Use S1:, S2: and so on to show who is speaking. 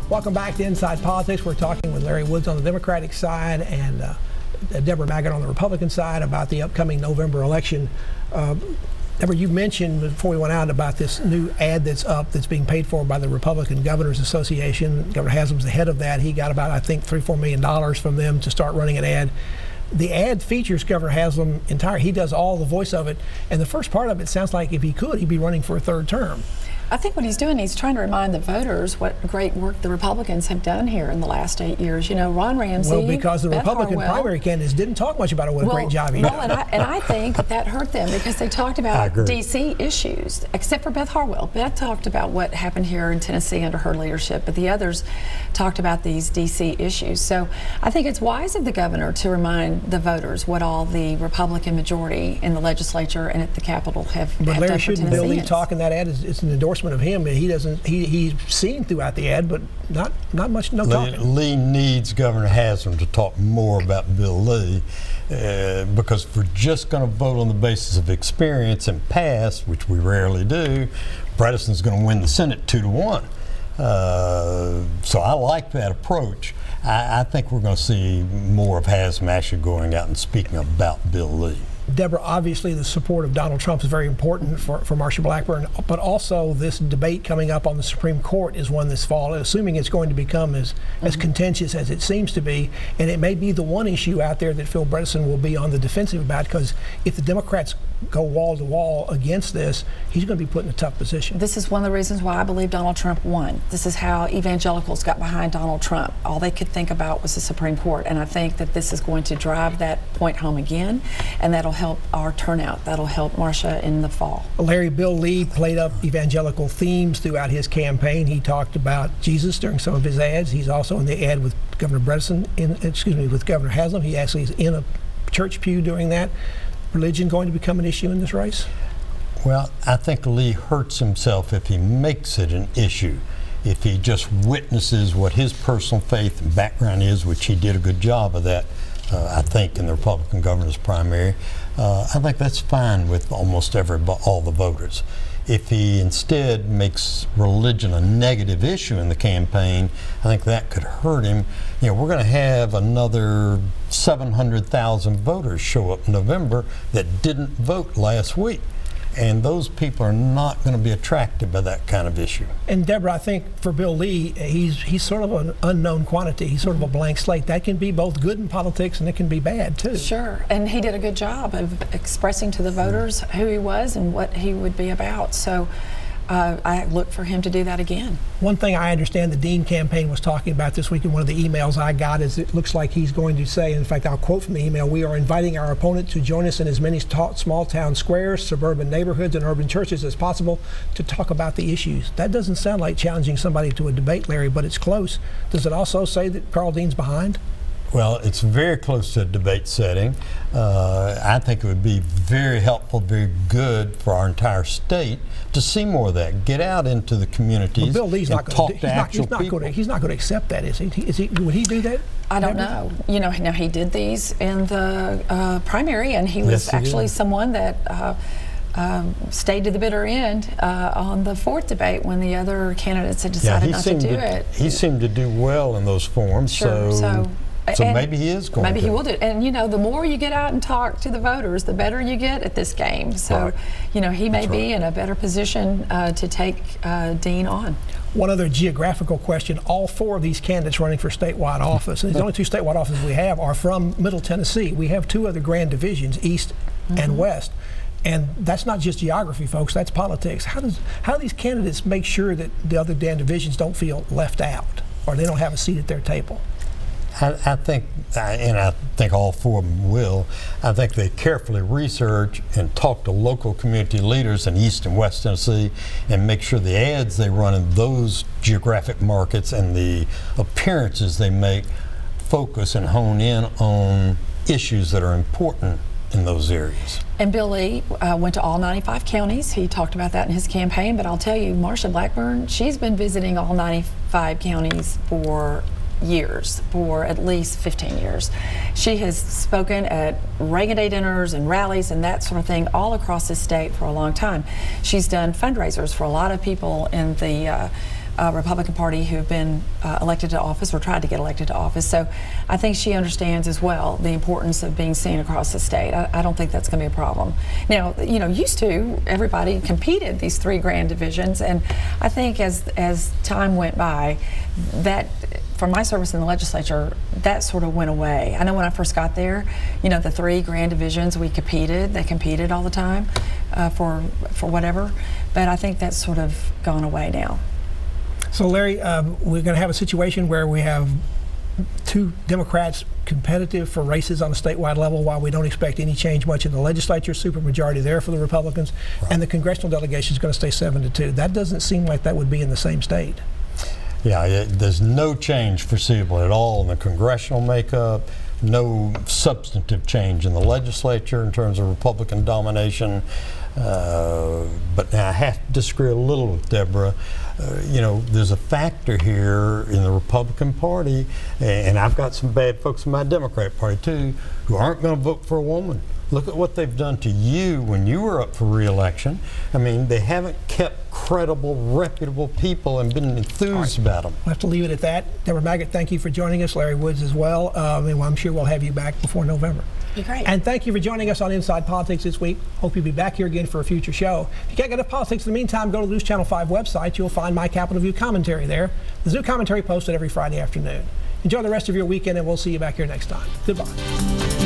S1: Welcome back to Inside Politics. We're talking with Larry Woods on the Democratic side and Debra Maggart on the Republican side about the upcoming November election. Debra, you mentioned before we went out about this new ad that's up that's being paid for by the Republican Governors Association. Governor Haslam's the head of that. He got about, I think, $3 or $4 million from them to start running an ad. The ad features Governor Haslam entire. He does all the voice of it. And the first part of it sounds like if he could, he'd be running for a third term.
S2: I think what he's doing, he's trying to remind the voters what great work the Republicans have done here in the last 8 years. You know, Ron Ramsey,
S1: well, because the
S2: Beth
S1: Republican
S2: Harwell,
S1: primary candidates didn't talk much about it, what a great job he did.
S2: And I think that hurt them because they talked about D.C. issues, except for Beth Harwell. Beth talked about what happened here in Tennessee under her leadership, but the others talked about these D.C. issues. So I think it's wise of the governor to remind the voters what all the Republican majority in the legislature and at the Capitol have done for Tennesseans. But Larry, shouldn't Bill Lee talk in that ad? It's an endorsement of him. He's seen throughout the ad, but not much, no talking.
S3: Lee needs Governor Haslam to talk more about Bill Lee because if we're just going to vote on the basis of experience and past, which we rarely do, Bredesen's going to win the Senate 2-1. So I like that approach. I think we're going to see more of Haslam actually going out and speaking about Bill Lee.
S1: Debra, obviously the support of Donald Trump is very important for Marsha Blackburn, but also this debate coming up on the Supreme Court is one this fall, assuming it's going to become as contentious as it seems to be, and it may be the one issue out there that Phil Bredesen will be on the defensive about, because if the Democrats go wall to wall against this, he's going to be put in a tough position.
S2: This is one of the reasons why I believe Donald Trump won. This is how evangelicals got behind Donald Trump. All they could think about was the Supreme Court, and I think that this is going to drive that point home again, and that'll help our turnout. That'll help Marsha in the fall.
S1: Larry, Bill Lee played up evangelical themes throughout his campaign. He talked about Jesus during some of his ads. He's also in the ad with Governor Bredesen, with Governor Haslam. He actually is in a church pew during that. Religion going to become an issue in this race?
S3: Well, I think Lee hurts himself if he makes it an issue. If he just witnesses what his personal faith and background is, which he did a good job of that, I think, in the Republican governor's primary, I think that's fine with almost all the voters. If he instead makes religion a negative issue in the campaign, I think that could hurt him. You know, we're going to have another 700,000 voters show up in November that didn't vote last week. And those people are not going to be attracted by that kind of issue.
S1: And Debra, I think for Bill Lee, he's sort of an unknown quantity. He's sort of a blank slate. That can be both good in politics and it can be bad too.
S2: Sure, and he did a good job of expressing to the voters who he was and what he would be about. So I look for him to do that again. One thing I understand the Dean campaign was talking about this week in one of the emails I got is it looks like he's going to say, in fact I'll quote from the email, "We are inviting our opponent to join us in as many small town squares, suburban neighborhoods, and urban churches as possible to talk about the issues." That doesn't sound like challenging somebody to a debate, Larry, but it's close. Does it also say that Karl Dean's behind?
S3: Well, it's very close to a debate setting. I think it would be very helpful, very good for our entire state to see more of that. Get out into the communities.
S1: Well, Bill Lee's
S3: and talk to actual people.
S1: He's not going to accept that, is he? Would he do that?
S2: I don't know. You know, now he did these in the primary, and he was actually someone that stayed to the bitter end on the fourth debate when the other candidates had decided not to do it.
S3: He seemed to do well in those forums.
S2: Sure.
S3: So maybe he is going to.
S2: Maybe he will do it. And, you know, the more you get out and talk to the voters, the better you get at this game. So, you know, he may be in a better position to take Dean on.
S1: One other geographical question. All four of these candidates running for statewide office, and the only two statewide offices we have are from Middle Tennessee. We have two other grand divisions, East and West. And that's not just geography, folks, that's politics. How do these candidates make sure that the other grand divisions don't feel left out or they don't have a seat at their table?
S3: I think, and I think all four of them will, I think they carefully research and talk to local community leaders in East and West Tennessee and make sure the ads they run in those geographic markets and the appearances they make focus and hone in on issues that are important in those areas.
S2: And Bill Lee went to all 95 counties. He talked about that in his campaign, but I'll tell you, Marsha Blackburn, she's been visiting all 95 counties for years, for at least 15 years. She has spoken at Reagan Day dinners and rallies and that sort of thing all across the state for a long time. She's done fundraisers for a lot of people in the Republican Party who've been elected to office or tried to get elected to office. So I think she understands as well the importance of being seen across the state. I don't think that's going to be a problem. Now, you know, used to, everybody competed these 3 grand divisions, and I think as time went by, that, from my service in the legislature, that sort of went away. I know when I first got there, you know, the 3 grand divisions, we competed. They competed all the time for whatever, but I think that's sort of gone away now.
S1: So Larry, we're going to have a situation where we have 2 Democrats competitive for races on a statewide level, while we don't expect any change much in the legislature. Supermajority there for the Republicans, right. And the congressional delegation is going to stay 7-2. That doesn't seem like that would be in the same state.
S3: Yeah, there's no change foreseeable at all in the congressional makeup, no substantive change in the legislature in terms of Republican domination. But now I have to disagree a little with Debra. You know, there's a factor here in the Republican Party, and I've got some bad folks in my Democrat Party too, who aren't going to vote for a woman. Look at what they've done to you when you were up for re-election. I mean, they haven't kept credible, reputable people and been enthused about them.
S1: We'll have to leave it at that. Debra Maggart, thank you for joining us. Larry Woods as well. And I'm sure we'll have you back before November.
S2: Great.
S1: And thank you for joining us on Inside Politics this week. Hope you'll be back here again for a future show. If you can't get into politics in the meantime, go to the News Channel 5 website. You'll find my Capitol View commentary there. The Zoo commentary posted every Friday afternoon. Enjoy the rest of your weekend, and we'll see you back here next time. Goodbye.